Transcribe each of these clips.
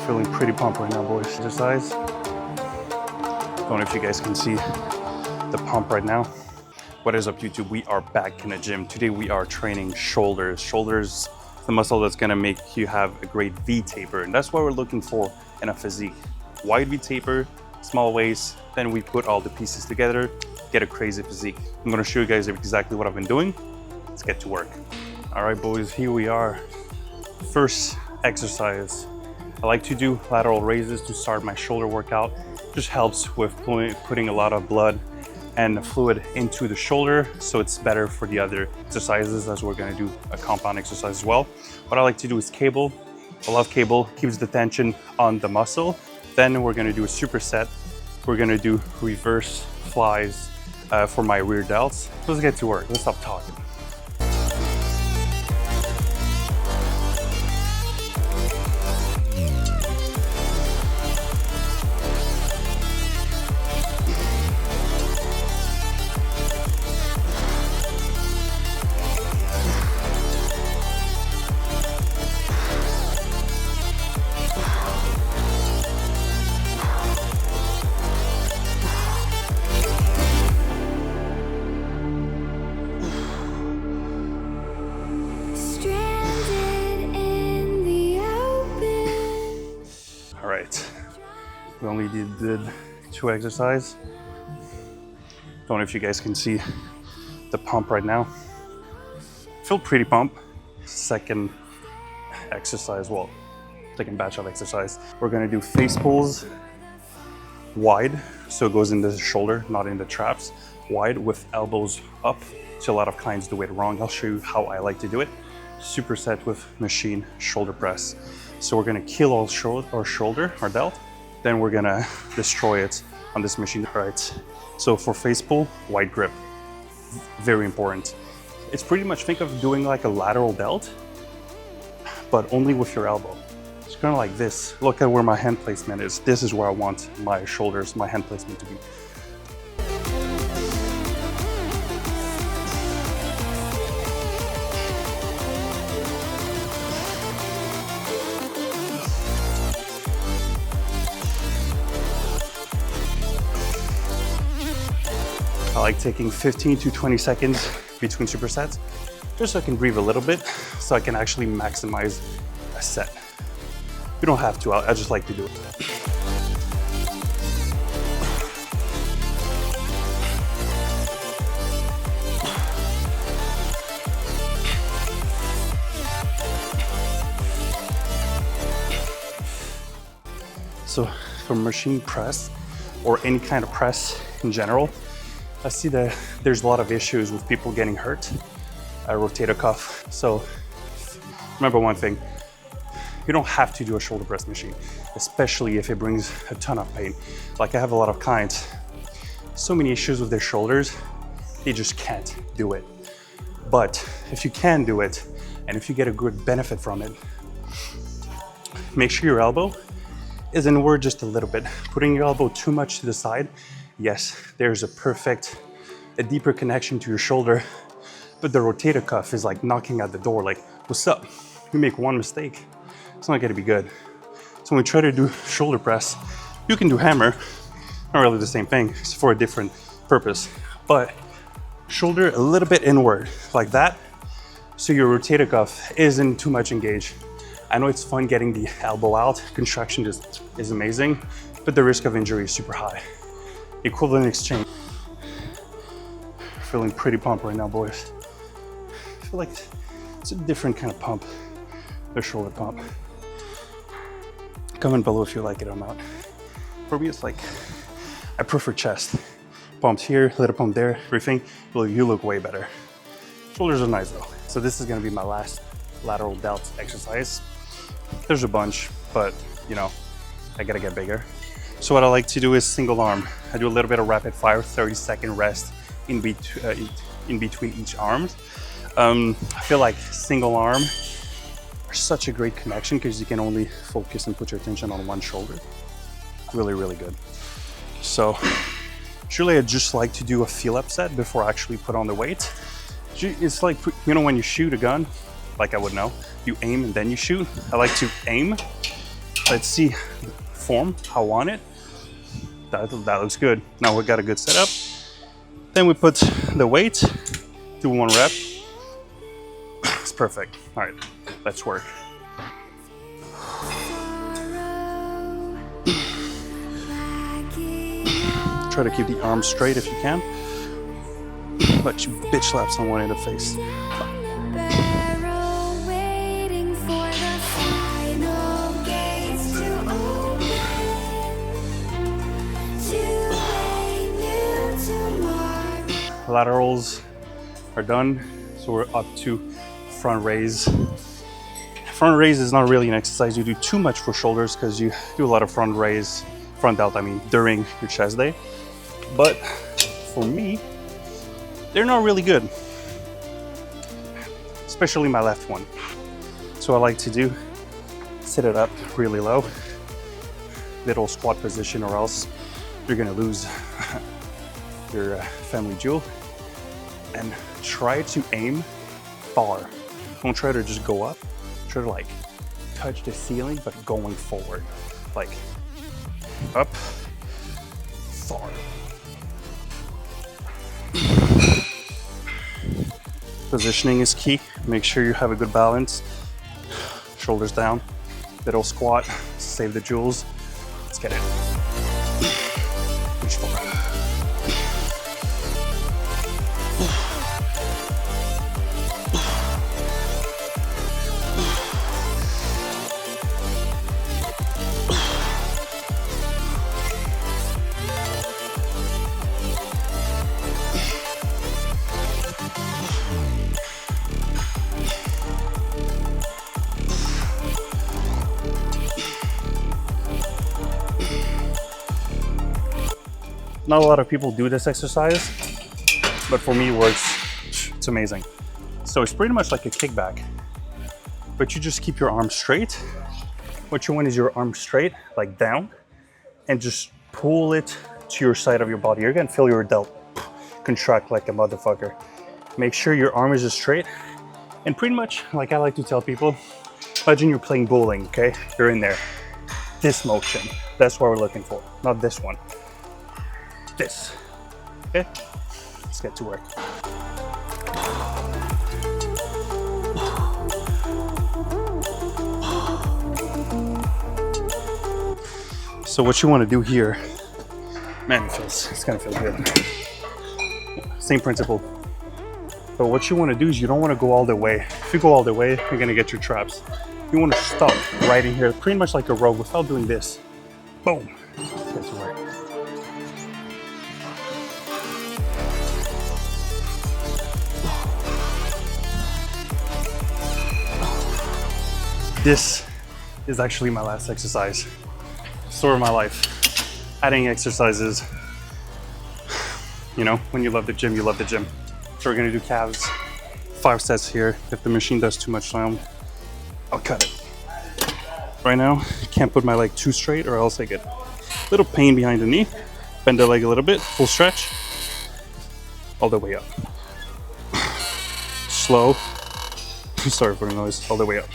Feeling pretty pumped right now, boys. Exercise. Don't know if you guys can see the pump right now. What is up, YouTube? We are back in the gym. Today we are training shoulders. Shoulders, the muscle that's gonna make you have a great V taper, and that's what we're looking for in a physique. Wide V taper, small waist, then we put all the pieces together, get a crazy physique. I'm gonna show you guys exactly what I've been doing. Let's get to work. All right, boys, here we are. First exercise. I like to do lateral raises to start my shoulder workout. Just helps with putting a lot of blood and fluid into the shoulder, so it's better for the other exercises, as we're gonna do a compound exercise as well. What I like to do is cable. I love cable, keeps the tension on the muscle. Then we're gonna do a superset. We're gonna do reverse flies for my rear delts. Let's get to work, let's stop talking. All right, we only did 2 exercises. Don't know if you guys can see the pump right now. Feel pretty pumped. Second exercise, well, second batch of exercise. We're gonna do face pulls wide, so it goes in the shoulder, not in the traps. Wide with elbows up. So a lot of clients do it wrong. I'll show you how I like to do it. Superset with machine shoulder press. So we're gonna kill our shoulder, our delt, then we're gonna destroy it on this machine. All right, so for face pull, wide grip, very important. It's pretty much, think of doing like a lateral delt, but only with your elbow. It's kind of like this. Look at where my hand placement is. This is where I want my shoulders, my hand placement to be. I like taking 15 to 20 seconds between supersets, just so I can breathe a little bit, so I can actually maximize a set. You don't have to, I just like to do it. So for machine press, or any kind of press in general, I see that there's a lot of issues with people getting hurt. Rotator cuff. So remember one thing, you don't have to do a shoulder press machine, especially if it brings a ton of pain. Like I have a lot of clients, so many issues with their shoulders, they just can't do it. But if you can do it, and if you get a good benefit from it, make sure your elbow is inward just a little bit. Putting your elbow too much to the side, yes, there's a deeper connection to your shoulder, but the rotator cuff is like knocking at the door, like, what's up? You make one mistake, it's not gonna be good. So when we try to do shoulder press, you can do hammer, not really the same thing, it's for a different purpose, but shoulder a little bit inward, like that, so your rotator cuff isn't too much engaged. I know it's fun getting the elbow out, contraction is amazing, but the risk of injury is super high. Equivalent exchange. Feeling pretty pumped right now, boys. I feel like it's a different kind of pump, the shoulder pump. Comment below if you like it or not. For me, it's like, I prefer chest. Pumped here, little pump there, everything. You look way better. Shoulders are nice though. So this is gonna be my last lateral delt exercise. There's a bunch, but you know, I gotta get bigger. So what I like to do is single arm. I do a little bit of rapid fire, 30-second rest in between each arm. I feel like single arm are such a great connection because you can only focus and put your attention on one shoulder. Really, really good. So usually I just like to do a feel-up set before I actually put on the weight. It's like, you know, when you shoot a gun, like I would know, you aim and then you shoot. I like to aim, Let's see the form, how I want it. That looks good. Now we got a good setup. Then we put the weight, do 1 rep. It's perfect. All right, let's work. Try to keep the arms straight if you can. But you bitch slap someone in the face. Laterals are done, so we're up to front raise. Front raise is not really an exercise you do too much for shoulders because you do a lot of front delt, during your chest day. But for me, they're not really good, especially my left one. So I like to do, sit it up really low, little squat position, or else you're gonna lose your family jewel. And try to aim far. Don't try to just go up. Try to like touch the ceiling, but going forward. Like up, far. Positioning is key. Make sure you have a good balance. Shoulders down, little squat, save the jewels. Let's get it. Reach forward. Not a lot of people do this exercise, but for me it works. It's amazing. So it's pretty much like a kickback, but you just keep your arms straight. What you want is your arm straight, like down, and just pull it to your side of your body. You're gonna feel your delt contract like a motherfucker. Make sure your arm is just straight, and pretty much, like I like to tell people, imagine you're playing bowling, okay? You're in there. This motion, that's what we're looking for, not this one. This, okay? Let's get to work. So what you want to do here, man, it's gonna feel good. Same principle. But what you want to do is you don't want to go all the way. If you go all the way, you're gonna get your traps. You want to stop right in here, pretty much like a row, without doing this. Boom. Let's get to work. This is actually my last exercise. Story of my life. Adding exercises. You know, when you love the gym, you love the gym. So we're gonna do calves. 5 sets here. If the machine does too much sound, I'll cut it. Right now, I can't put my leg too straight or else I get a little pain behind the knee. Bend the leg a little bit, full stretch. All the way up. Slow. Sorry for the noise, all the way up.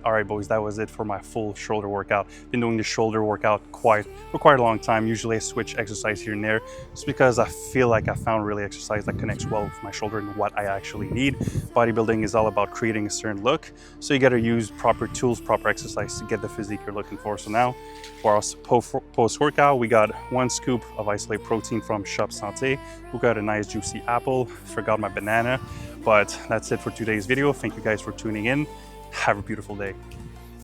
All right, boys, that was it for my full shoulder workout. Been doing the shoulder workout for quite a long time. Usually I switch exercise here and there just because I feel like I found really exercise that connects well with my shoulder and what I actually need. Bodybuilding is all about creating a certain look. So you got to use proper tools, proper exercise to get the physique you're looking for. So now for our post-workout, we got 1 scoop of isolate protein from Shop Santé. We got a nice juicy apple. Forgot my banana. But that's it for today's video. Thank you guys for tuning in. Have a beautiful day.